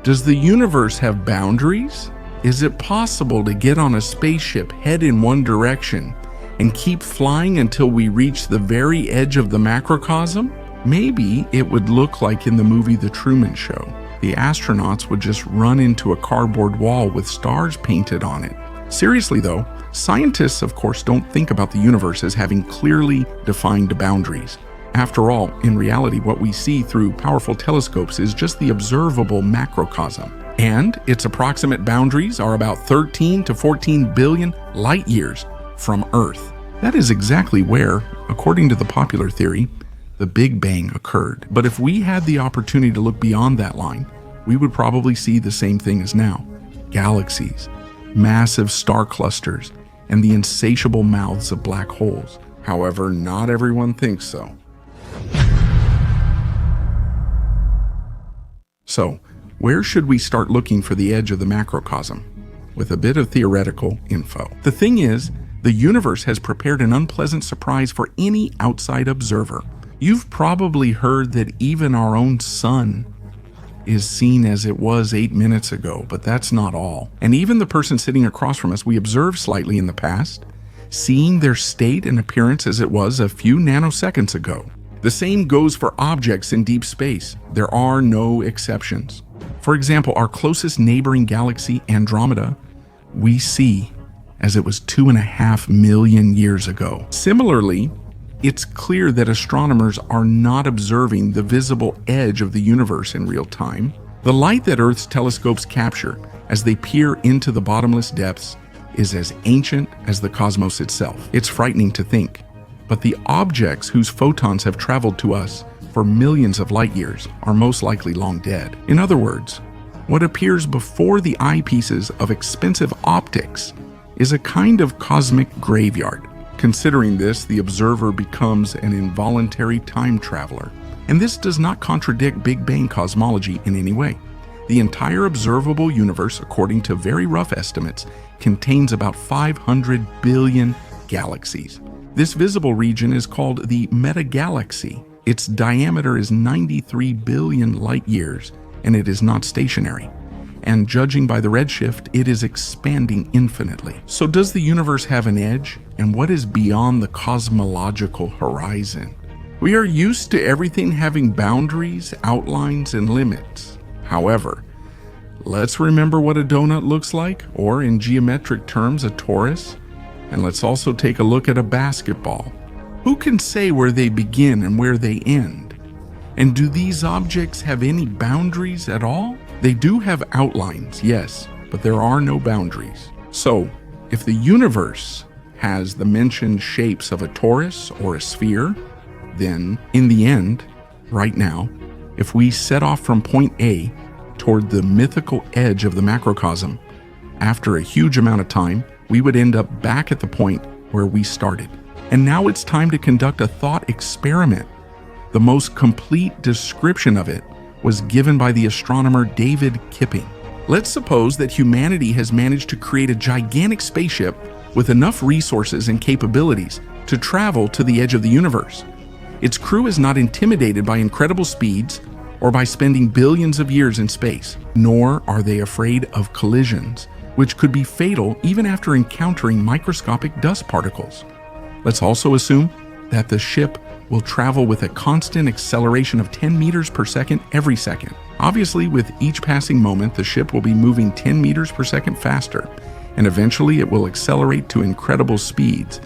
Does the universe have boundaries? Is it possible to get on a spaceship, head in one direction, and keep flying until we reach the very edge of the macrocosm? Maybe it would look like in the movie The Truman Show. The astronauts would just run into a cardboard wall with stars painted on it. Seriously though, scientists of course don't think about the universe as having clearly defined boundaries. After all, in reality, what we see through powerful telescopes is just the observable macrocosm. And its approximate boundaries are about 13 to 14 billion light years from Earth. That is exactly where, according to the popular theory, the Big Bang occurred. But if we had the opportunity to look beyond that line, we would probably see the same thing as now. Galaxies, massive star clusters, and the insatiable mouths of black holes. However, not everyone thinks so. So, where should we start looking for the edge of the macrocosm? With a bit of theoretical info. The thing is, the universe has prepared an unpleasant surprise for any outside observer. You've probably heard that even our own sun is seen as it was 8 minutes ago, but that's not all. And even the person sitting across from us, we observed slightly in the past, seeing their state and appearance as it was a few nanoseconds ago. The same goes for objects in deep space. There are no exceptions. For example, our closest neighboring galaxy, Andromeda, we see as it was 2.5 million years ago. Similarly, it's clear that astronomers are not observing the visible edge of the universe in real time. The light that Earth's telescopes capture as they peer into the bottomless depths is as ancient as the cosmos itself. It's frightening to think, but the objects whose photons have traveled to us for millions of light years are most likely long dead. In other words, what appears before the eyepieces of expensive optics is a kind of cosmic graveyard. Considering this, the observer becomes an involuntary time traveler. And this does not contradict Big Bang cosmology in any way. The entire observable universe, according to very rough estimates, contains about 500 billion galaxies. This visible region is called the metagalaxy. Its diameter is 93 billion light years, and it is not stationary. And judging by the redshift, it is expanding infinitely. So does the universe have an edge? And what is beyond the cosmological horizon? We are used to everything having boundaries, outlines, and limits. However, let's remember what a donut looks like, or in geometric terms, a torus. And let's also take a look at a basketball. Who can say where they begin and where they end? And do these objects have any boundaries at all? They do have outlines, yes, but there are no boundaries. So, if the universe has the mentioned shapes of a torus or a sphere, then in the end, right now, if we set off from point A toward the mythical edge of the macrocosm, after a huge amount of time, we would end up back at the point where we started. And now it's time to conduct a thought experiment. The most complete description of it was given by the astronomer David Kipping. Let's suppose that humanity has managed to create a gigantic spaceship with enough resources and capabilities to travel to the edge of the universe. Its crew is not intimidated by incredible speeds or by spending billions of years in space, nor are they afraid of collisions, which could be fatal even after encountering microscopic dust particles. Let's also assume that the ship will travel with a constant acceleration of 10 meters per second every second. Obviously, with each passing moment, the ship will be moving 10 meters per second faster, and eventually it will accelerate to incredible speeds.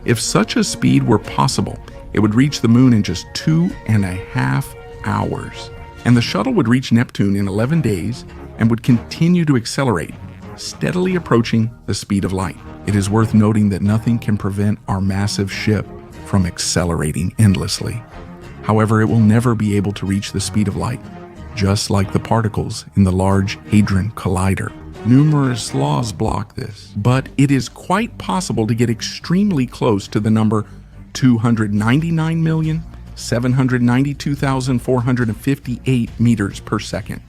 If such a speed were possible, it would reach the moon in just 2.5 hours. And the shuttle would reach Neptune in 11 days and would continue to accelerate, steadily approaching the speed of light. It is worth noting that nothing can prevent our massive ship from accelerating endlessly. However, it will never be able to reach the speed of light, just like the particles in the Large Hadron Collider. Numerous laws block this, but it is quite possible to get extremely close to the number 299,792,458 meters per second.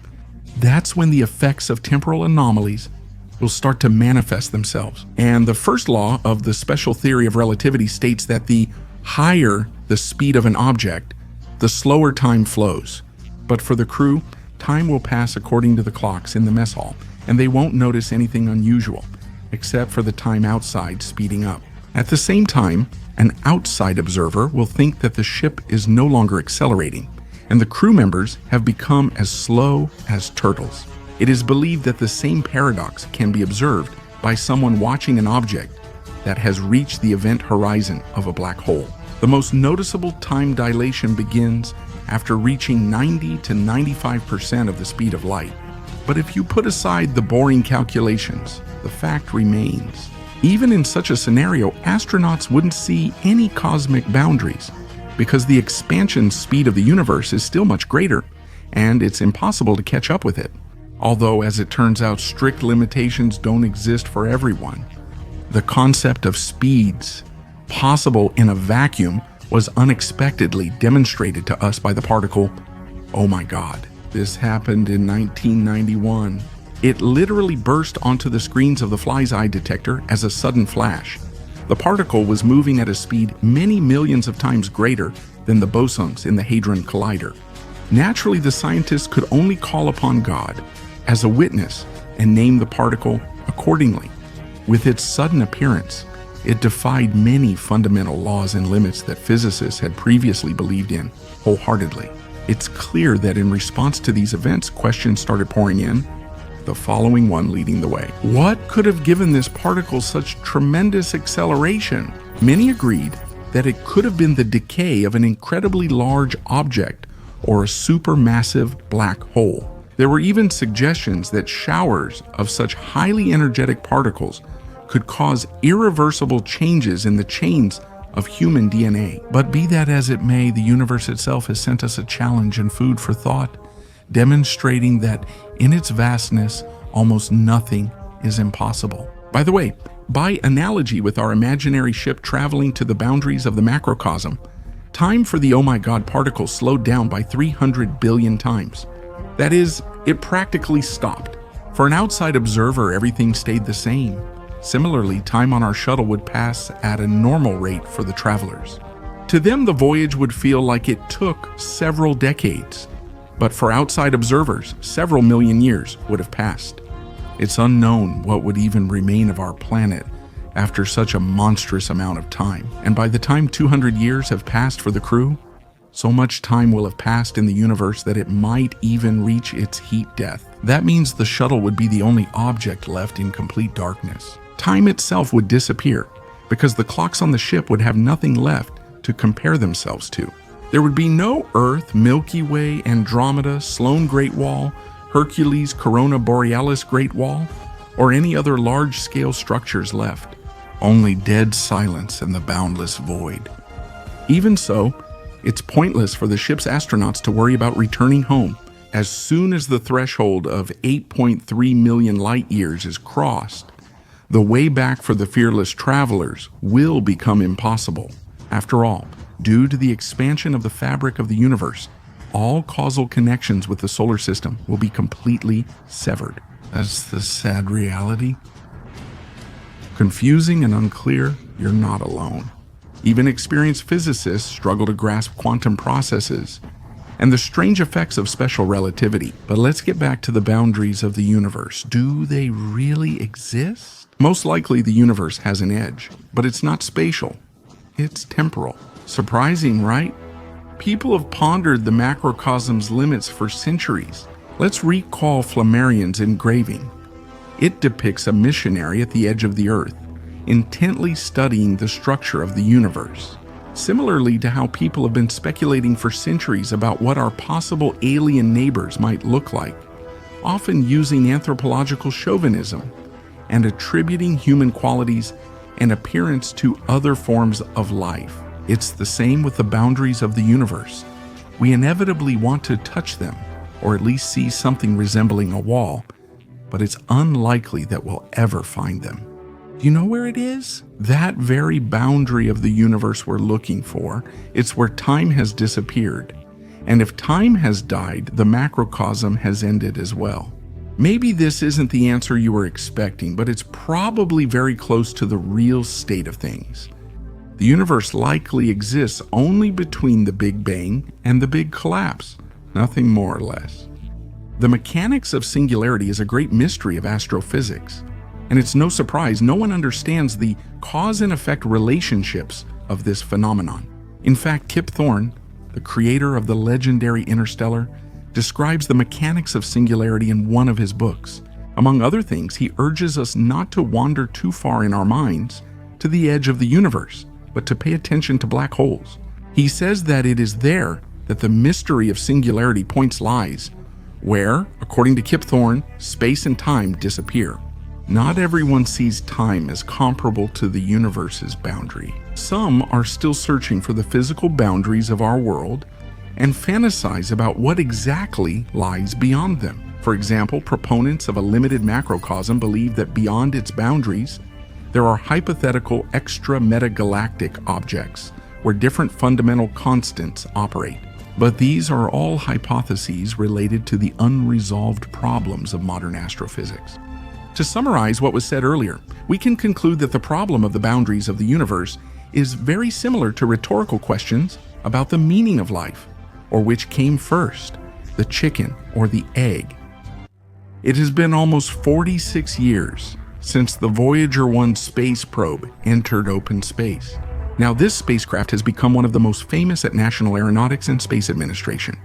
That's when the effects of temporal anomalies will start to manifest themselves. And the first law of the special theory of relativity states that the higher the speed of an object, the slower time flows. But for the crew, time will pass according to the clocks in the mess hall, and they won't notice anything unusual, except for the time outside speeding up. At the same time, an outside observer will think that the ship is no longer accelerating, and the crew members have become as slow as turtles. It is believed that the same paradox can be observed by someone watching an object that has reached the event horizon of a black hole. The most noticeable time dilation begins after reaching 90 to 95% of the speed of light. But if you put aside the boring calculations, the fact remains. Even in such a scenario, astronauts wouldn't see any cosmic boundaries because the expansion speed of the universe is still much greater, and it's impossible to catch up with it. Although, as it turns out, strict limitations don't exist for everyone. The concept of speeds possible in a vacuum was unexpectedly demonstrated to us by the particle, oh my God. This happened in 1991. It literally burst onto the screens of the fly's eye detector as a sudden flash. The particle was moving at a speed many millions of times greater than the bosons in the Hadron Collider. Naturally, the scientists could only call upon God as a witness and name the particle accordingly. With its sudden appearance, it defied many fundamental laws and limits that physicists had previously believed in wholeheartedly. It's clear that in response to these events, questions started pouring in, the following one leading the way. What could have given this particle such tremendous acceleration? Many agreed that it could have been the decay of an incredibly large object or a supermassive black hole. There were even suggestions that showers of such highly energetic particles could cause irreversible changes in the chains of human DNA. But be that as it may, the universe itself has sent us a challenge and food for thought, demonstrating that in its vastness, almost nothing is impossible. By the way, by analogy with our imaginary ship traveling to the boundaries of the macrocosm, time for the oh my God particle slowed down by 300 billion times. That is, it practically stopped. For an outside observer, everything stayed the same. Similarly, time on our shuttle would pass at a normal rate for the travelers. To them, the voyage would feel like it took several decades, but for outside observers, several million years would have passed. It's unknown what would even remain of our planet after such a monstrous amount of time. And by the time 200 years have passed for the crew, so much time will have passed in the universe that it might even reach its heat death. That means the shuttle would be the only object left in complete darkness. Time itself would disappear because the clocks on the ship would have nothing left to compare themselves to. There would be no Earth, Milky Way, Andromeda, Sloan Great Wall, Hercules, Corona Borealis Great Wall, or any other large-scale structures left. Only dead silence and the boundless void. Even so, it's pointless for the ship's astronauts to worry about returning home. As soon as the threshold of 8.3 million light years is crossed, the way back for the fearless travelers will become impossible. After all, due to the expansion of the fabric of the universe, all causal connections with the solar system will be completely severed. That's the sad reality. Confusing and unclear, you're not alone. Even experienced physicists struggle to grasp quantum processes and the strange effects of special relativity. But let's get back to the boundaries of the universe. Do they really exist? Most likely the universe has an edge, but it's not spatial. It's temporal. Surprising, right? People have pondered the macrocosm's limits for centuries. Let's recall Flammarion's engraving. It depicts a missionary at the edge of the earth, intently studying the structure of the universe. Similarly to how people have been speculating for centuries about what our possible alien neighbors might look like, often using anthropological chauvinism and attributing human qualities and appearance to other forms of life. It's the same with the boundaries of the universe. We inevitably want to touch them, or at least see something resembling a wall, but it's unlikely that we'll ever find them. Do you know where it is? That very boundary of the universe we're looking for. It's where time has disappeared. And if time has died, the macrocosm has ended as well. Maybe this isn't the answer you were expecting, but it's probably very close to the real state of things. The universe likely exists only between the Big Bang and the Big Collapse, nothing more or less. The mechanics of singularity is a great mystery of astrophysics, and it's no surprise no one understands the cause and effect relationships of this phenomenon. In fact, Kip Thorne, the creator of the legendary Interstellar, describes the mechanics of singularity in one of his books. Among other things, he urges us not to wander too far in our minds to the edge of the universe, but to pay attention to black holes. He says that it is there that the mystery of singularity points lies, where, according to Kip Thorne, space and time disappear. Not everyone sees time as comparable to the universe's boundary. Some are still searching for the physical boundaries of our world and fantasize about what exactly lies beyond them. For example, proponents of a limited macrocosm believe that beyond its boundaries, there are hypothetical extra-metagalactic objects where different fundamental constants operate. But these are all hypotheses related to the unresolved problems of modern astrophysics. To summarize what was said earlier, we can conclude that the problem of the boundaries of the universe is very similar to rhetorical questions about the meaning of life, or which came first, the chicken or the egg. It has been almost 46 years since the Voyager 1 space probe entered open space. Now, this spacecraft has become one of the most famous at National Aeronautics and Space Administration.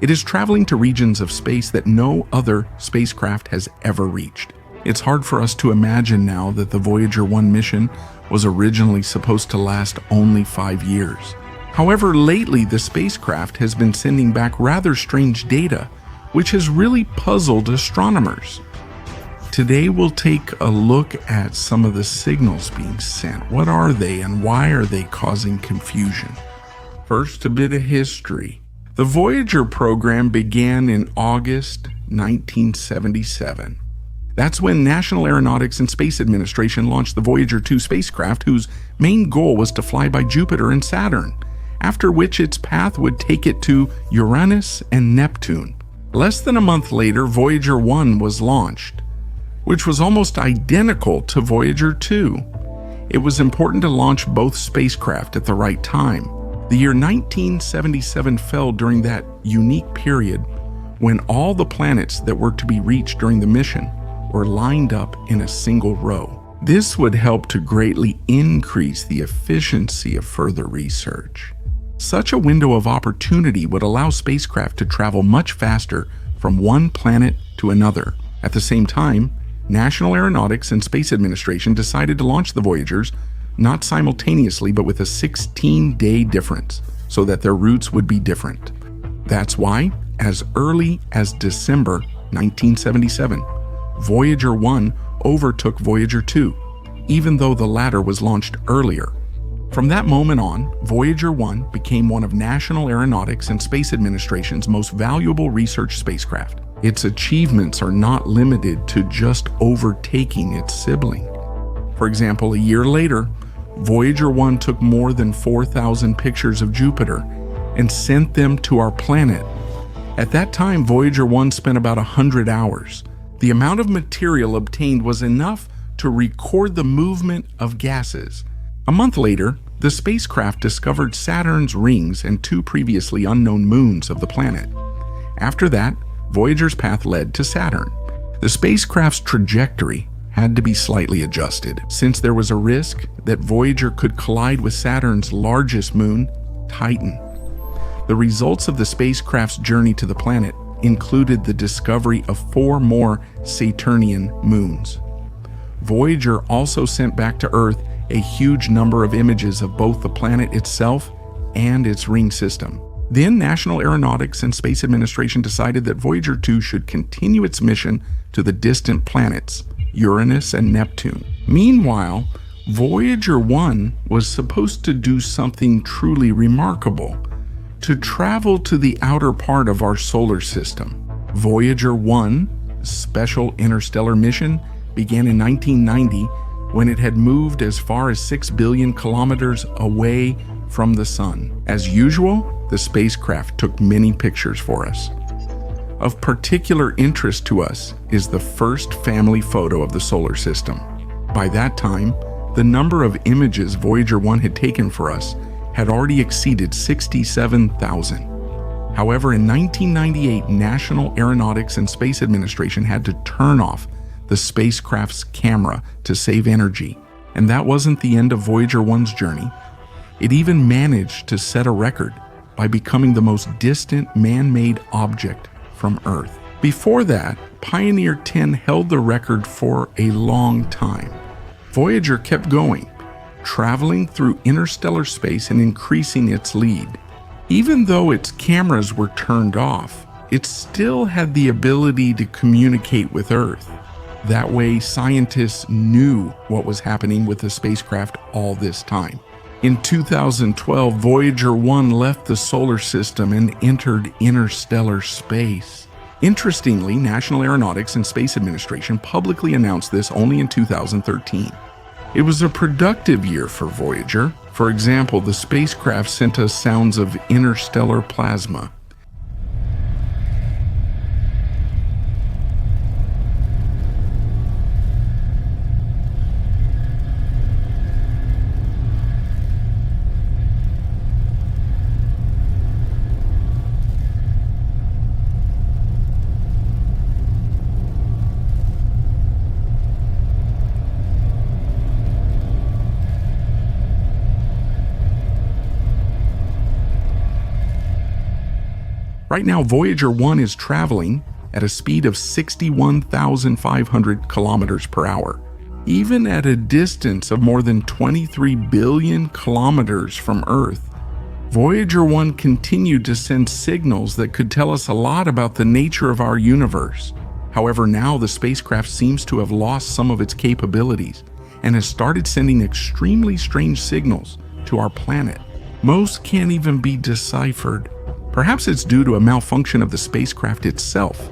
It is traveling to regions of space that no other spacecraft has ever reached. It's hard for us to imagine now that the Voyager 1 mission was originally supposed to last only 5 years. However, lately the spacecraft has been sending back rather strange data, which has really puzzled astronomers. Today we'll take a look at some of the signals being sent. What are they and why are they causing confusion? First, a bit of history. The Voyager program began in August 1977. That's when National Aeronautics and Space Administration launched the Voyager 2 spacecraft, whose main goal was to fly by Jupiter and Saturn, after which its path would take it to Uranus and Neptune. Less than a month later, Voyager 1 was launched, which was almost identical to Voyager 2. It was important to launch both spacecraft at the right time. The year 1977 fell during that unique period when all the planets that were to be reached during the mission were lined up in a single row. This would help to greatly increase the efficiency of further research. Such a window of opportunity would allow spacecraft to travel much faster from one planet to another. At the same time, National Aeronautics and Space Administration decided to launch the Voyagers not simultaneously but with a 16-day difference, so that their routes would be different. That's why, as early as December 1977, Voyager 1 overtook Voyager 2, even though the latter was launched earlier. From that moment on, Voyager 1 became one of National Aeronautics and Space Administration's most valuable research spacecraft. Its achievements are not limited to just overtaking its sibling. For example, a year later, Voyager 1 took more than 4,000 pictures of Jupiter and sent them to our planet. At that time, Voyager 1 spent about 100 hours. The amount of material obtained was enough to record the movement of gases. A month later, the spacecraft discovered Saturn's rings and 2 previously unknown moons of the planet. After that, Voyager's path led to Saturn. The spacecraft's trajectory had to be slightly adjusted, since there was a risk that Voyager could collide with Saturn's largest moon, Titan. The results of the spacecraft's journey to the planet included the discovery of 4 more Saturnian moons. Voyager also sent back to Earth a huge number of images of both the planet itself and its ring system. Then National Aeronautics and Space Administration decided that Voyager 2 should continue its mission to the distant planets, Uranus and Neptune. Meanwhile, Voyager 1 was supposed to do something truly remarkable, to travel to the outer part of our solar system. Voyager 1, a special interstellar mission, began in 1990 when it had moved as far as 6 billion kilometers away from the Sun. As usual, the spacecraft took many pictures for us. Of particular interest to us is the first family photo of the solar system. By that time, the number of images Voyager 1 had taken for us had already exceeded 67,000. However, in 1998, National Aeronautics and Space Administration had to turn off the spacecraft's camera to save energy. And that wasn't the end of Voyager 1's journey. It even managed to set a record by becoming the most distant man-made object from Earth. Before that, Pioneer 10 held the record for a long time. Voyager kept going, traveling through interstellar space and increasing its lead. Even though its cameras were turned off, it still had the ability to communicate with Earth. That way, scientists knew what was happening with the spacecraft all this time. In 2012, Voyager 1 left the solar system and entered interstellar space. Interestingly, National Aeronautics and Space Administration publicly announced this only in 2013. It was a productive year for Voyager. For example, the spacecraft sent us sounds of interstellar plasma. Right now, Voyager 1 is traveling at a speed of 61,500 kilometers per hour. Even at a distance of more than 23 billion kilometers from Earth, Voyager 1 continued to send signals that could tell us a lot about the nature of our universe. However, now the spacecraft seems to have lost some of its capabilities and has started sending extremely strange signals to our planet. Most can't even be deciphered. Perhaps it's due to a malfunction of the spacecraft itself,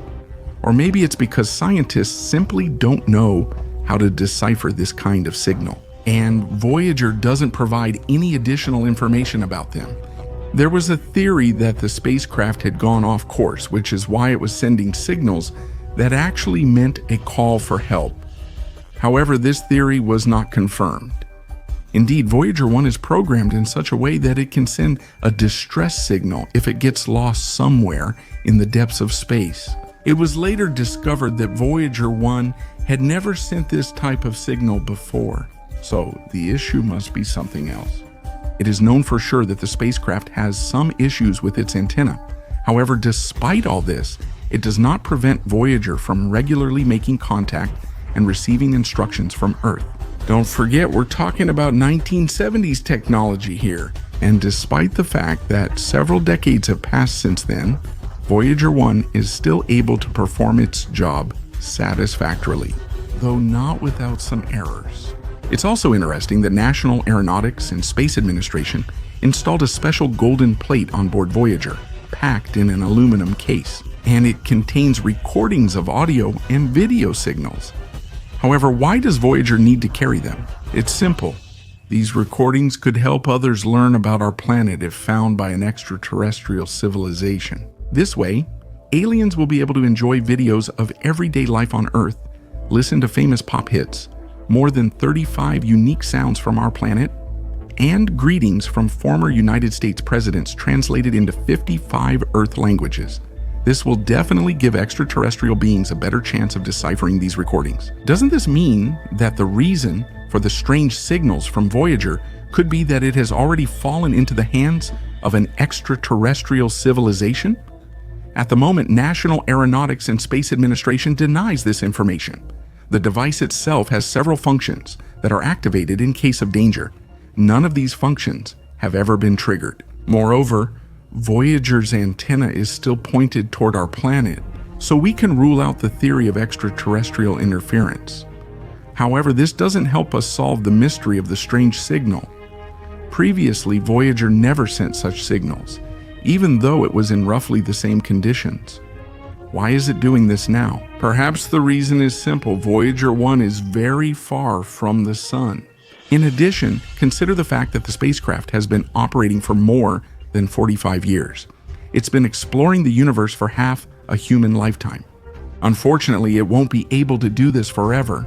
or maybe it's because scientists simply don't know how to decipher this kind of signal, and Voyager doesn't provide any additional information about them. There was a theory that the spacecraft had gone off course, which is why it was sending signals that actually meant a call for help. However, this theory was not confirmed. Indeed, Voyager 1 is programmed in such a way that it can send a distress signal if it gets lost somewhere in the depths of space. It was later discovered that Voyager 1 had never sent this type of signal before, so the issue must be something else. It is known for sure that the spacecraft has some issues with its antenna. However, despite all this, it does not prevent Voyager from regularly making contact and receiving instructions from Earth. Don't forget, we're talking about 1970s technology here, and despite the fact that several decades have passed since then, Voyager 1 is still able to perform its job satisfactorily, though not without some errors. It's also interesting that National Aeronautics and Space Administration installed a special golden plate on board Voyager, packed in an aluminum case, and it contains recordings of audio and video signals. However, why does Voyager need to carry them? It's simple. These recordings could help others learn about our planet if found by an extraterrestrial civilization. This way, aliens will be able to enjoy videos of everyday life on Earth, listen to famous pop hits, more than 35 unique sounds from our planet, and greetings from former United States presidents translated into 55 Earth languages. This will definitely give extraterrestrial beings a better chance of deciphering these recordings. Doesn't this mean that the reason for the strange signals from Voyager could be that it has already fallen into the hands of an extraterrestrial civilization? At the moment, National Aeronautics and Space Administration denies this information. The device itself has several functions that are activated in case of danger. None of these functions have ever been triggered. Moreover, Voyager's antenna is still pointed toward our planet, so we can rule out the theory of extraterrestrial interference. However, this doesn't help us solve the mystery of the strange signal. Previously, Voyager never sent such signals, even though it was in roughly the same conditions. Why is it doing this now? Perhaps the reason is simple. Voyager 1 is very far from the Sun. In addition, consider the fact that the spacecraft has been operating for more than 45 years. It's been exploring the universe for half a human lifetime. Unfortunately, it won't be able to do this forever.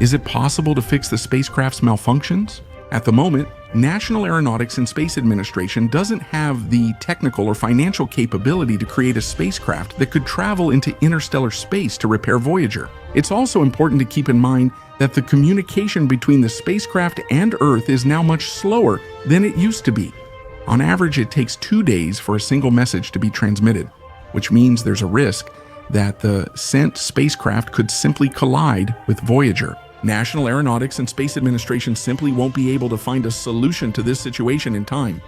Is it possible to fix the spacecraft's malfunctions? At the moment, National Aeronautics and Space Administration doesn't have the technical or financial capability to create a spacecraft that could travel into interstellar space to repair Voyager. It's also important to keep in mind that the communication between the spacecraft and Earth is now much slower than it used to be. On average, it takes 2 days for a single message to be transmitted, which means there's a risk that the sent spacecraft could simply collide with Voyager. National Aeronautics and Space Administration simply won't be able to find a solution to this situation in time.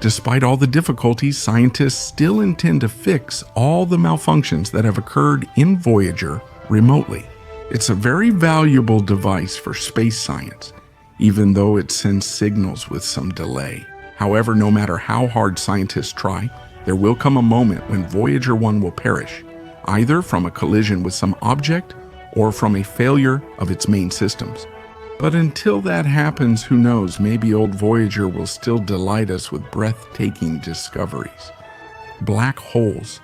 Despite all the difficulties, scientists still intend to fix all the malfunctions that have occurred in Voyager remotely. It's a very valuable device for space science, even though it sends signals with some delay. However, no matter how hard scientists try, there will come a moment when Voyager 1 will perish, either from a collision with some object or from a failure of its main systems. But until that happens, who knows, maybe old Voyager will still delight us with breathtaking discoveries. Black holes,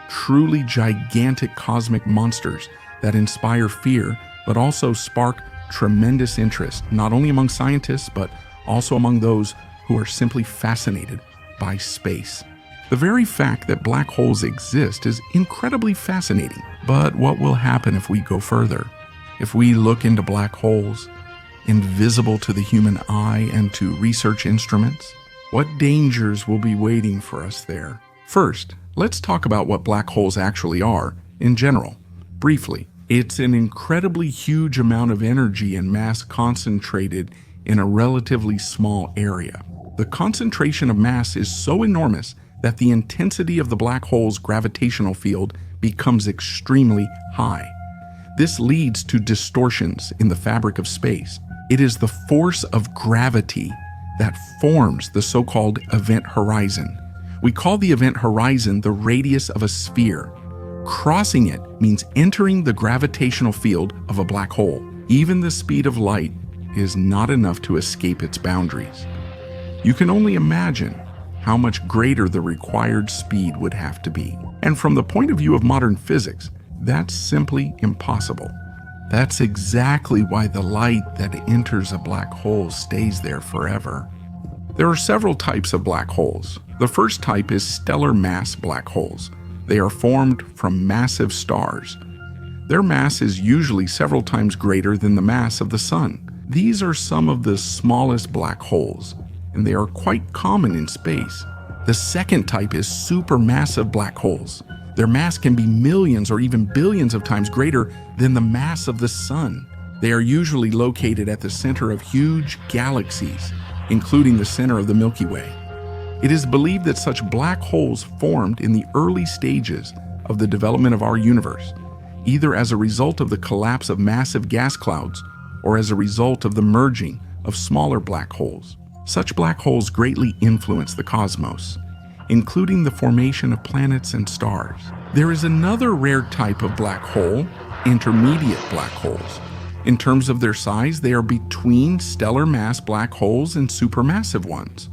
truly gigantic cosmic monsters that inspire fear, but also spark tremendous interest, not only among scientists, but also among those who are simply fascinated by space. The very fact that black holes exist is incredibly fascinating, but what will happen if we go further? If we look into black holes, invisible to the human eye and to research instruments? What dangers will be waiting for us there? First, let's talk about what black holes actually are, in general. Briefly, it's an incredibly huge amount of energy and mass concentrated in a relatively small area. The concentration of mass is so enormous that the intensity of the black hole's gravitational field becomes extremely high. This leads to distortions in the fabric of space. It is the force of gravity that forms the so-called event horizon. We call the event horizon the radius of a sphere. Crossing it means entering the gravitational field of a black hole. Even the speed of light is not enough to escape its boundaries. You can only imagine how much greater the required speed would have to be. And from the point of view of modern physics, that's simply impossible. That's exactly why the light that enters a black hole stays there forever. There are several types of black holes. The first type is stellar mass black holes. They are formed from massive stars. Their mass is usually several times greater than the mass of the Sun. These are some of the smallest black holes, and they are quite common in space. The second type is supermassive black holes. Their mass can be millions or even billions of times greater than the mass of the Sun. They are usually located at the center of huge galaxies, including the center of the Milky Way. It is believed that such black holes formed in the early stages of the development of our universe, either as a result of the collapse of massive gas clouds or as a result of the merging of smaller black holes. Such black holes greatly influence the cosmos, including the formation of planets and stars. There is another rare type of black hole, intermediate black holes. In terms of their size, they are between stellar mass black holes and supermassive ones.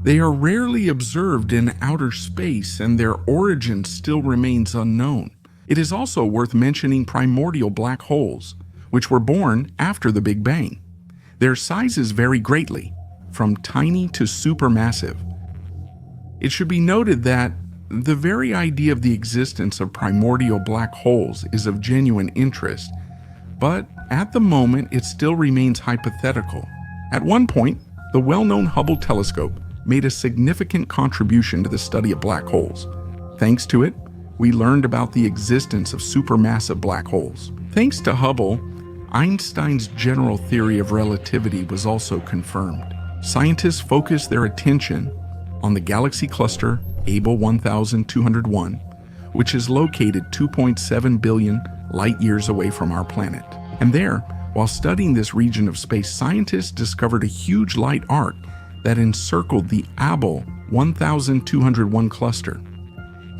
They are rarely observed in outer space, and their origin still remains unknown. It is also worth mentioning primordial black holes, which were born after the Big Bang. Their sizes vary greatly, from tiny to supermassive. It should be noted that the very idea of the existence of primordial black holes is of genuine interest, but at the moment it still remains hypothetical. At one point, the well-known Hubble telescope made a significant contribution to the study of black holes. Thanks to it, we learned about the existence of supermassive black holes. Thanks to Hubble, Einstein's general theory of relativity was also confirmed. Scientists focused their attention on the galaxy cluster Abell 1201, which is located 2.7 billion light-years away from our planet. And there, while studying this region of space, scientists discovered a huge light arc that encircled the Abell 1201 cluster.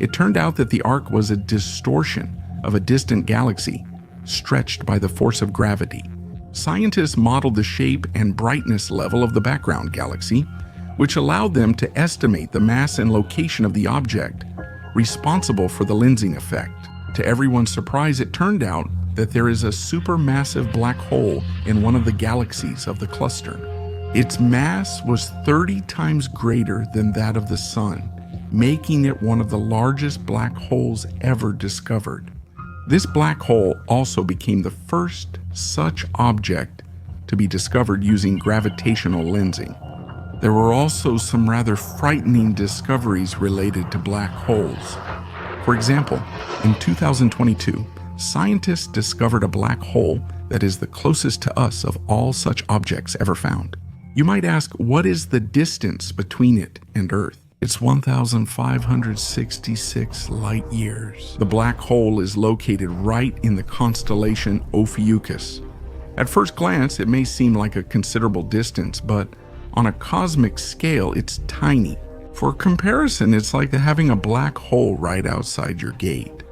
It turned out that the arc was a distortion of a distant galaxy, stretched by the force of gravity. Scientists modeled the shape and brightness level of the background galaxy, which allowed them to estimate the mass and location of the object responsible for the lensing effect. To everyone's surprise, it turned out that there is a supermassive black hole in one of the galaxies of the cluster. Its mass was 30 times greater than that of the Sun, making it one of the largest black holes ever discovered. This black hole also became the first such object to be discovered using gravitational lensing. There were also some rather frightening discoveries related to black holes. For example, in 2022, scientists discovered a black hole that is the closest to us of all such objects ever found. You might ask, what is the distance between it and Earth? It's 1,566 light years. The black hole is located right in the constellation Ophiuchus. At first glance, it may seem like a considerable distance, but on a cosmic scale, it's tiny. For comparison, it's like having a black hole right outside your gate.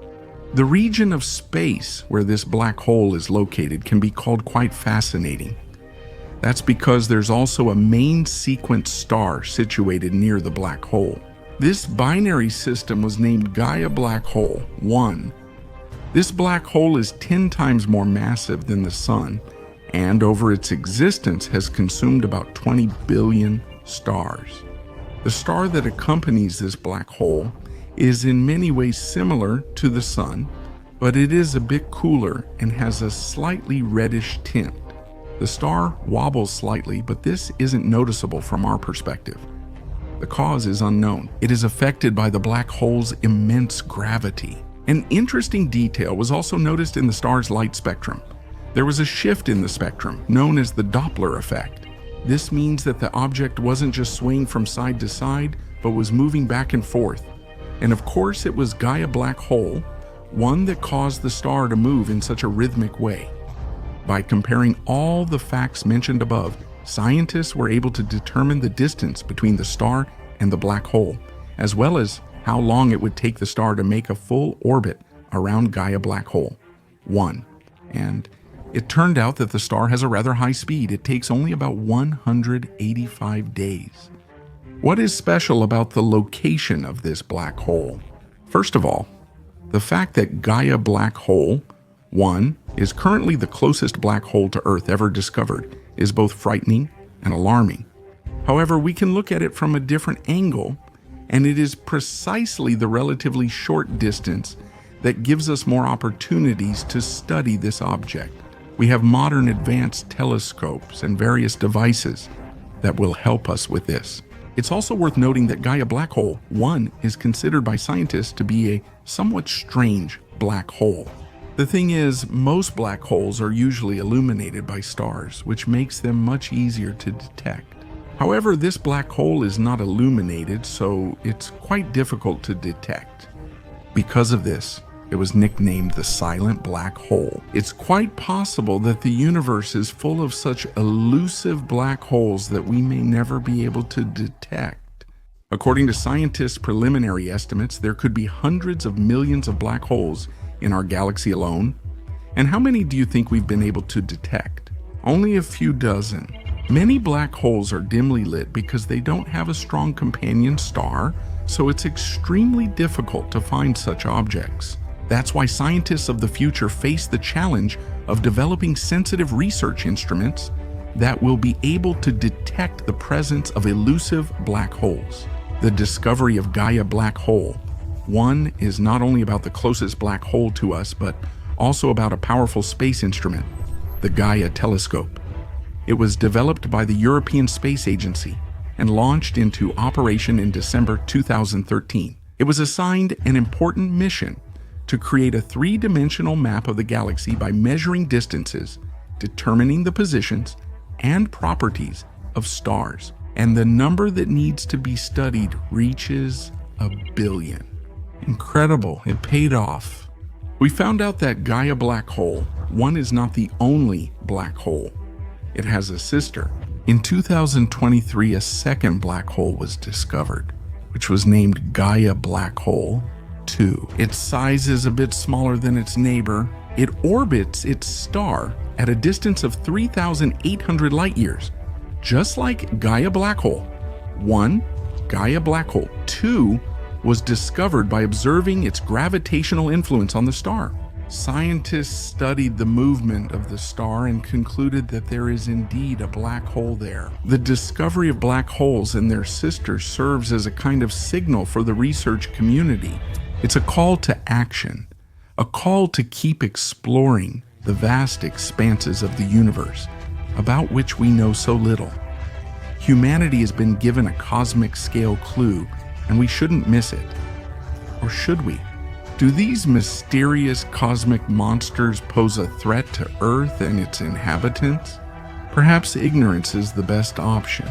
The region of space where this black hole is located can be called quite fascinating. That's because there's also a main sequence star situated near the black hole. This binary system was named Gaia Black Hole 1. This black hole is 10 times more massive than the Sun, and over its existence has consumed about 20 billion stars. The star that accompanies this black hole is in many ways similar to the Sun, but it is a bit cooler and has a slightly reddish tint. The star wobbles slightly, but this isn't noticeable from our perspective. The cause is unknown. It is affected by the black hole's immense gravity. An interesting detail was also noticed in the star's light spectrum. There was a shift in the spectrum, known as the Doppler effect. This means that the object wasn't just swaying from side to side, but was moving back and forth. And of course, it was Gaia Black Hole, one that caused the star to move in such a rhythmic way. By comparing all the facts mentioned above, scientists were able to determine the distance between the star and the black hole, as well as how long it would take the star to make a full orbit around Gaia Black Hole 1. And it turned out that the star has a rather high speed. It takes only about 185 days. What is special about the location of this black hole? First of all, the fact that Gaia Black Hole 1 is currently the closest black hole to Earth ever discovered is both frightening and alarming. However, we can look at it from a different angle, and it is precisely the relatively short distance that gives us more opportunities to study this object. We have modern advanced telescopes and various devices that will help us with this. It's also worth noting that Gaia Black Hole 1 is considered by scientists to be a somewhat strange black hole. The thing is, most black holes are usually illuminated by stars, which makes them much easier to detect. However, this black hole is not illuminated, so it's quite difficult to detect. Because of this, it was nicknamed the Silent Black Hole. It's quite possible that the universe is full of such elusive black holes that we may never be able to detect. According to scientists' preliminary estimates, there could be hundreds of millions of black holes in our galaxy alone. And how many do you think we've been able to detect? Only a few dozen. Many black holes are dimly lit because they don't have a strong companion star, so it's extremely difficult to find such objects. That's why scientists of the future face the challenge of developing sensitive research instruments that will be able to detect the presence of elusive black holes. The discovery of Gaia Black Hole 1 is not only about the closest black hole to us, but also about a powerful space instrument, the Gaia telescope. It was developed by the European Space Agency and launched into operation in December 2013. It was assigned an important mission to create a three-dimensional map of the galaxy by measuring distances, determining the positions and properties of stars. And the number that needs to be studied reaches 1 billion. Incredible, it paid off. We found out that Gaia Black Hole 1 is not the only black hole. It has a sister. In 2023, a second black hole was discovered, which was named Gaia Black Hole 2. Its size is a bit smaller than its neighbor. It orbits its star at a distance of 3,800 light years, just like Gaia Black Hole 1. Gaia Black Hole 2 was discovered by observing its gravitational influence on the star. Scientists studied the movement of the star and concluded that there is indeed a black hole there. The discovery of black holes and their sisters serves as a kind of signal for the research community. It's a call to action, a call to keep exploring the vast expanses of the universe, about which we know so little. Humanity has been given a cosmic scale clue, and we shouldn't miss it. Or should we? Do these mysterious cosmic monsters pose a threat to Earth and its inhabitants? Perhaps ignorance is the best option.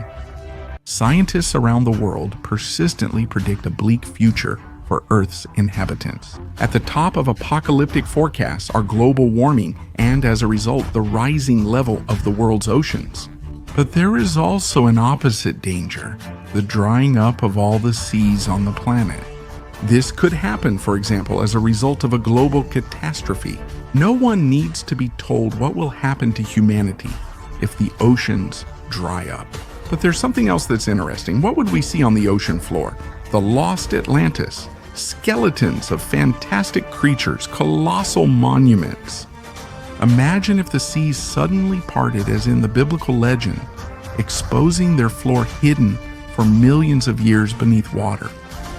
Scientists around the world persistently predict a bleak future for Earth's inhabitants. At the top of apocalyptic forecasts are global warming and, as a result, the rising level of the world's oceans. But there is also an opposite danger, the drying up of all the seas on the planet. This could happen, for example, as a result of a global catastrophe. No one needs to be told what will happen to humanity if the oceans dry up. But there's something else that's interesting. What would we see on the ocean floor? The lost Atlantis, skeletons of fantastic creatures, colossal monuments. Imagine if the seas suddenly parted as in the biblical legend, exposing their floor hidden for millions of years beneath water.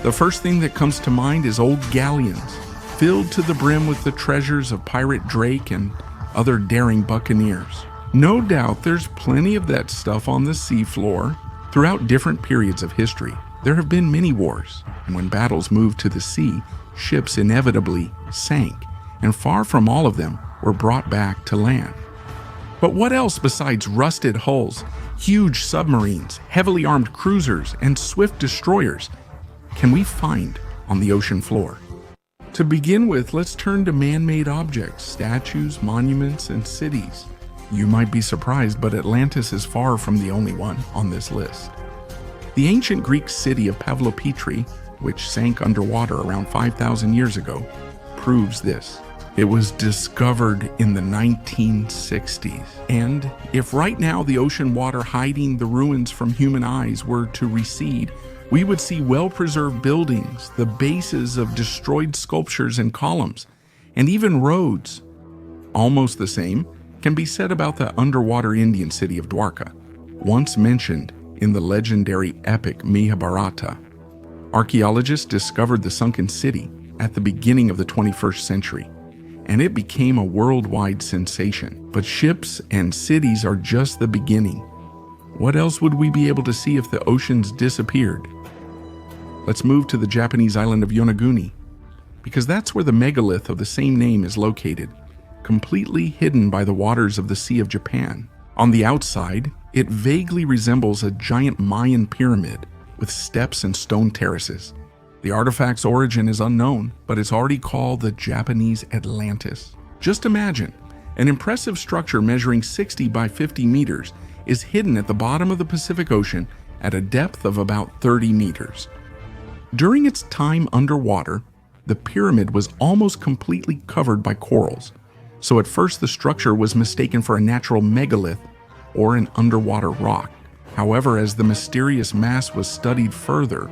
The first thing that comes to mind is old galleons, filled to the brim with the treasures of pirate Drake and other daring buccaneers. No doubt there's plenty of that stuff on the seafloor. Throughout different periods of history, there have been many wars, and when battles moved to the sea, ships inevitably sank, and far from all of them were brought back to land. But what else besides rusted hulls, huge submarines, heavily armed cruisers, and swift destroyers can we find on the ocean floor? To begin with, let's turn to man-made objects, statues, monuments, and cities. You might be surprised, but Atlantis is far from the only one on this list. The ancient Greek city of Pavlopetri, which sank underwater around 5,000 years ago, proves this. It was discovered in the 1960s. And if right now the ocean water hiding the ruins from human eyes were to recede, we would see well-preserved buildings, the bases of destroyed sculptures and columns, and even roads. Almost the same can be said about the underwater Indian city of Dwarka, once mentioned in the legendary epic Mahabharata. Archaeologists discovered the sunken city at the beginning of the 21st century, and it became a worldwide sensation. But ships and cities are just the beginning. What else would we be able to see if the oceans disappeared? Let's move to the Japanese island of Yonaguni, because that's where the megalith of the same name is located, completely hidden by the waters of the Sea of Japan. On the outside, it vaguely resembles a giant Mayan pyramid with steps and stone terraces. The artifact's origin is unknown, but it's already called the Japanese Atlantis. Just imagine, an impressive structure measuring 60 by 50 meters is hidden at the bottom of the Pacific Ocean at a depth of about 30 meters. During its time underwater, the pyramid was almost completely covered by corals, so at first the structure was mistaken for a natural megalith or an underwater rock. However, as the mysterious mass was studied further,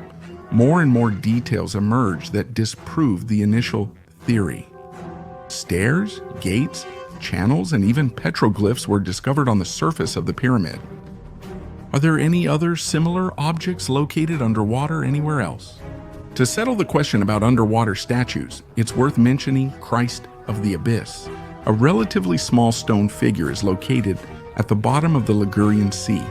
more and more details emerged that disproved the initial theory. Stairs, gates, channels, and even petroglyphs were discovered on the surface of the pyramid. Are there any other similar objects located underwater anywhere else? To settle the question about underwater statues, it's worth mentioning Christ of the Abyss. A relatively small stone figure is located at the bottom of the Ligurian Sea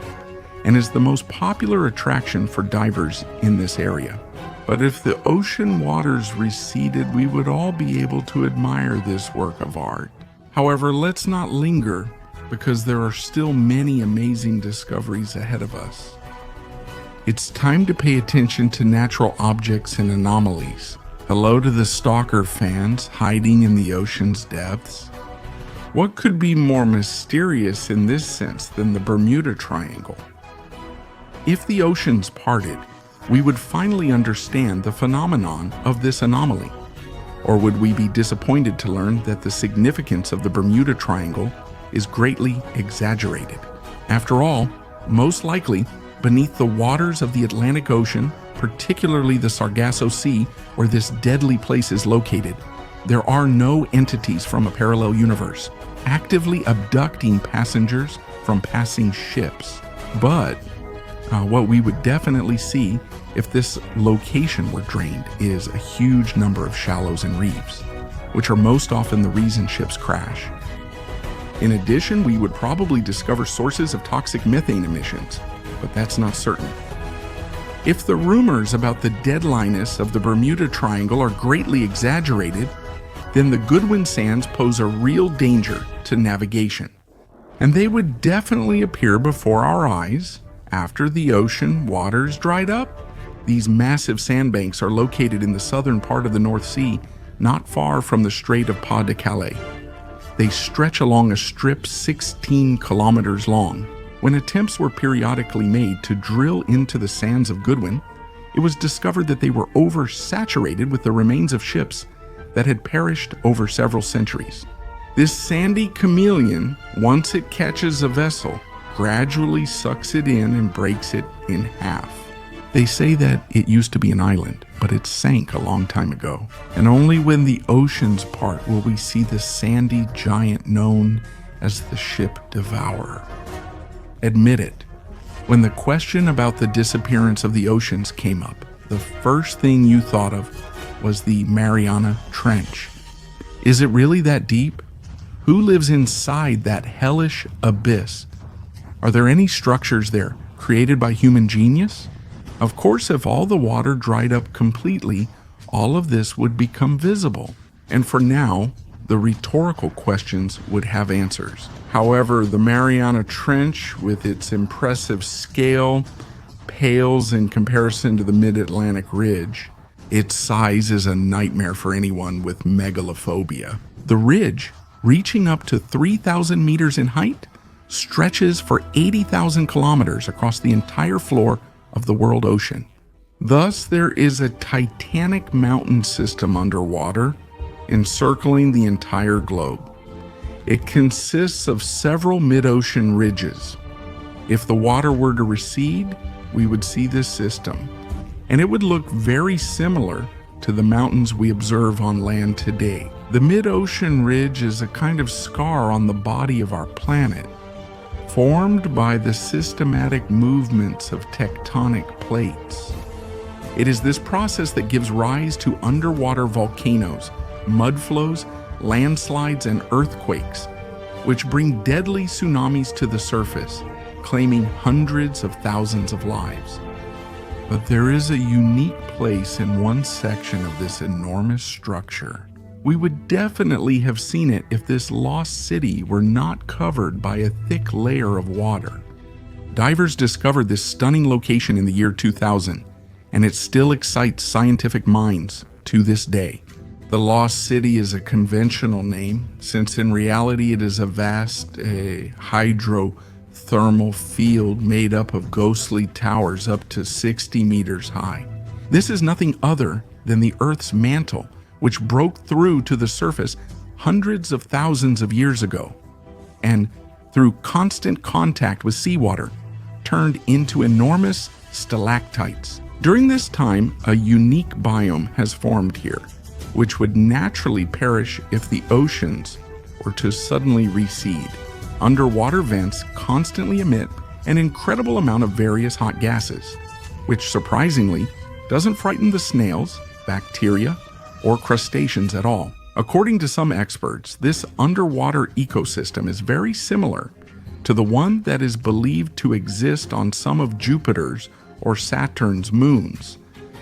and is the most popular attraction for divers in this area. But if the ocean waters receded, we would all be able to admire this work of art. However, let's not linger, because there are still many amazing discoveries ahead of us. It's time to pay attention to natural objects and anomalies. Hello to the stalker fans hiding in the ocean's depths. What could be more mysterious in this sense than the Bermuda Triangle? If the oceans parted, we would finally understand the phenomenon of this anomaly. Or would we be disappointed to learn that the significance of the Bermuda Triangle is greatly exaggerated? After all, most likely, beneath the waters of the Atlantic Ocean, particularly the Sargasso Sea, where this deadly place is located, There are no entities from a parallel universe actively abducting passengers from passing ships. But what we would definitely see if this location were drained is a huge number of shallows and reefs, which are most often the reason ships crash. In addition, we would probably discover sources of toxic methane emissions, but that's not certain. If the rumors about the deadliness of the Bermuda Triangle are greatly exaggerated, then the Goodwin Sands pose a real danger to navigation. And they would definitely appear before our eyes after the ocean waters dried up. These massive sandbanks are located in the southern part of the North Sea, not far from the Strait of Pas de Calais. They stretch along a strip 16 kilometers long. When attempts were periodically made to drill into the sands of Goodwin, it was discovered that they were oversaturated with the remains of ships that had perished over several centuries. This sandy chameleon, once it catches a vessel, gradually sucks it in and breaks it in half. They say that it used to be an island, but it sank a long time ago. And only when the oceans part will we see the sandy giant known as the ship devourer. Admit it, when the question about the disappearance of the oceans came up, the first thing you thought of was the Mariana Trench. Is it really that deep? Who lives inside that hellish abyss? Are there any structures there created by human genius? Of course, if all the water dried up completely, all of this would become visible. And for now, the rhetorical questions would have answers. However, the Mariana Trench, with its impressive scale, pales in comparison to the Mid-Atlantic Ridge. Its size is a nightmare for anyone with megalophobia. The ridge, reaching up to 3,000 meters in height, stretches for 80,000 kilometers across the entire floor of the world ocean. Thus, there is a titanic mountain system underwater, encircling the entire globe. It consists of several mid-ocean ridges. If the water were to recede, we would see this system, and it would look very similar to the mountains we observe on land today. The mid-ocean ridge is a kind of scar on the body of our planet, formed by the systematic movements of tectonic plates. It is this process that gives rise to underwater volcanoes, mudflows, landslides, and earthquakes, which bring deadly tsunamis to the surface, claiming hundreds of thousands of lives. But there is a unique place in one section of this enormous structure. We would definitely have seen it if this lost city were not covered by a thick layer of water. Divers discovered this stunning location in the year 2000, and it still excites scientific minds to this day. The lost city is a conventional name, since in reality it is a vast hydrothermal field made up of ghostly towers up to 60 meters high. This is nothing other than the Earth's mantle, which broke through to the surface hundreds of thousands of years ago, and through constant contact with seawater, turned into enormous stalactites. During this time, a unique biome has formed here, which would naturally perish if the oceans were to suddenly recede. Underwater vents constantly emit an incredible amount of various hot gases, which surprisingly doesn't frighten the snails, bacteria, or crustaceans at all. According to some experts, this underwater ecosystem is very similar to the one that is believed to exist on some of Jupiter's or Saturn's moons,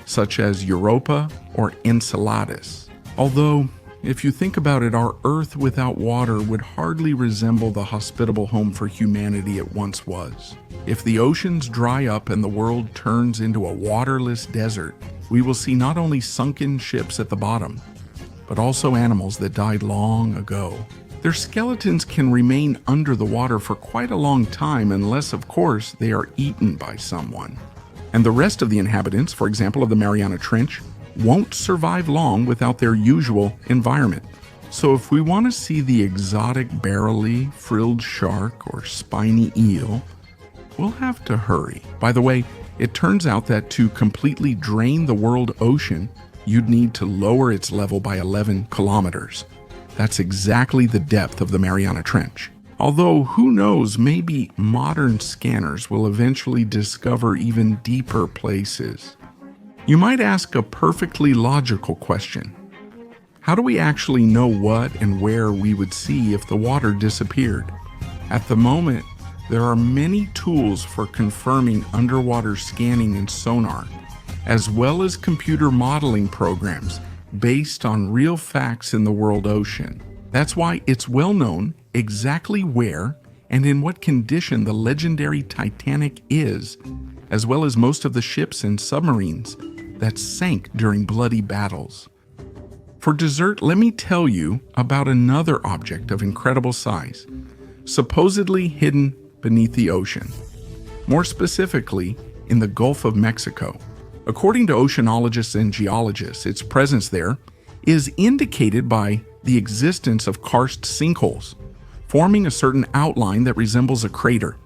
such as Europa or Enceladus. Although, if you think about it, our Earth without water would hardly resemble the hospitable home for humanity it once was. If the oceans dry up and the world turns into a waterless desert, we will see not only sunken ships at the bottom, but also animals that died long ago. Their skeletons can remain under the water for quite a long time unless, of course, they are eaten by someone. And the rest of the inhabitants, for example, of the Mariana Trench, won't survive long without their usual environment. So if we want to see the exotic barrel-y, frilled shark or spiny eel, we'll have to hurry. By the way, it turns out that to completely drain the world ocean you'd need to lower its level by 11 kilometers. That's exactly the depth of the Mariana Trench. Although, who knows, maybe modern scanners will eventually discover even deeper places. You might ask a perfectly logical question. How do we actually know what and where we would see if the water disappeared? At the moment, there are many tools for confirming underwater scanning and sonar, as well as computer modeling programs based on real facts in the world ocean. That's why it's well known exactly where and in what condition the legendary Titanic is, as well as most of the ships and submarines that sank during bloody battles. For dessert, let me tell you about another object of incredible size, supposedly hidden beneath the ocean, more specifically in the Gulf of Mexico. According to oceanologists and geologists, its presence there is indicated by the existence of karst sinkholes, forming a certain outline that resembles a crater.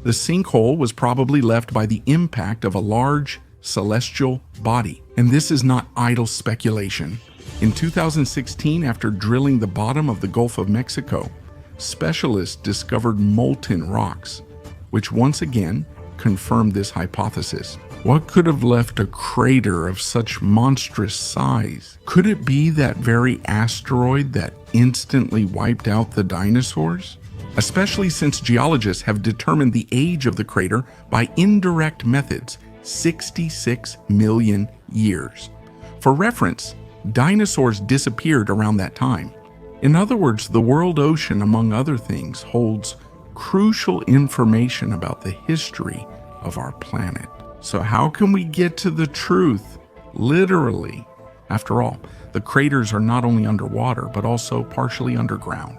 The sinkhole was probably left by the impact of a large celestial body, and this is not idle speculation. In 2016, after drilling the bottom of the Gulf of Mexico, specialists discovered molten rocks, which once again confirmed this hypothesis. What could have left a crater of such monstrous size? Could it be that very asteroid that instantly wiped out the dinosaurs? Especially since geologists have determined the age of the crater by indirect methods, 66 million years. For reference, dinosaurs disappeared around that time. In other words, the world ocean, among other things, holds crucial information about the history of our planet. So how can we get to the truth? Literally. After all, the craters are not only underwater, but also partially underground.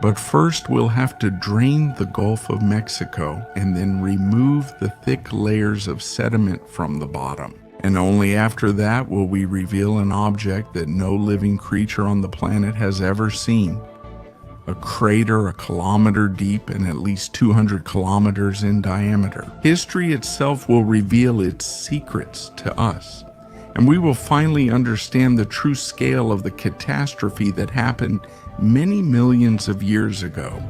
But first, we'll have to drain the Gulf of Mexico and then remove the thick layers of sediment from the bottom. And only after that will we reveal an object that no living creature on the planet has ever seen. A crater a kilometer deep and at least 200 kilometers in diameter. History itself will reveal its secrets to us, and we will finally understand the true scale of the catastrophe that happened many millions of years ago.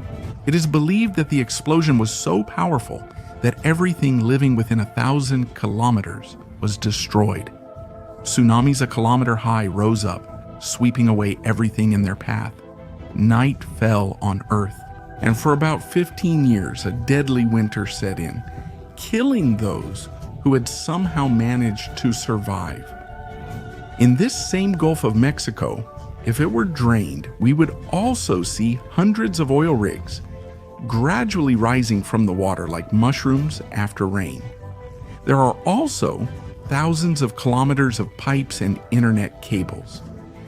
It is believed that the explosion was so powerful that everything living within 1,000 kilometers was destroyed. Tsunamis a kilometer high rose up, sweeping away everything in their path. Night fell on Earth, and for about 15 years, a deadly winter set in, killing those who had somehow managed to survive. In this same Gulf of Mexico, if it were drained, we would also see hundreds of oil rigs gradually rising from the water like mushrooms after rain. There are also thousands of kilometers of pipes and internet cables.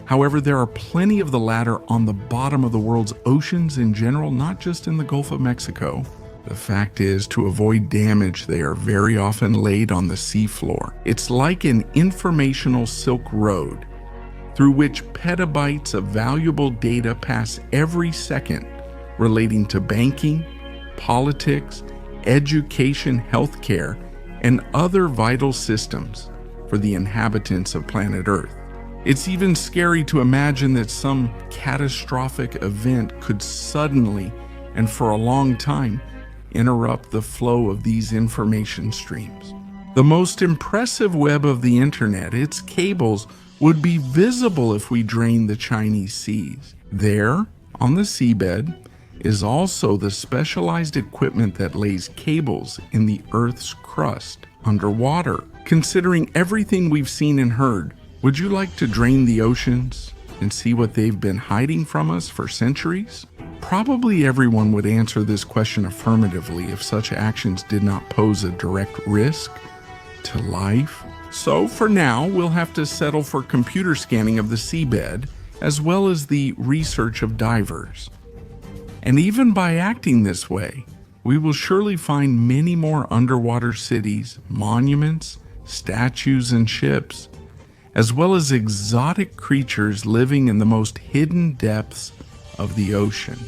However, there are plenty of the latter on the bottom of the world's oceans in general, not just in the Gulf of Mexico. The fact is, to avoid damage, they are very often laid on the seafloor. It's like an informational Silk Road, through which petabytes of valuable data pass every second relating to banking, politics, education, healthcare, and other vital systems for the inhabitants of planet Earth. It's even scary to imagine that some catastrophic event could suddenly, and for a long time, interrupt the flow of these information streams. The most impressive web of the internet, its cables, would be visible if we drained the Chinese seas. There, on the seabed, is also the specialized equipment that lays cables in the Earth's crust underwater. Considering everything we've seen and heard, would you like to drain the oceans and see what they've been hiding from us for centuries? Probably everyone would answer this question affirmatively if such actions did not pose a direct risk to life. So for now, we'll have to settle for computer scanning of the seabed, as well as the research of divers. And even by acting this way, we will surely find many more underwater cities, monuments, statues, and ships, as well as exotic creatures living in the most hidden depths of the ocean.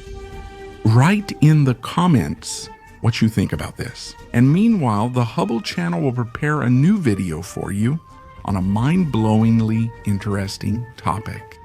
Write in the comments what you think about this. And meanwhile, the Hubble channel will prepare a new video for you on a mind-blowingly interesting topic.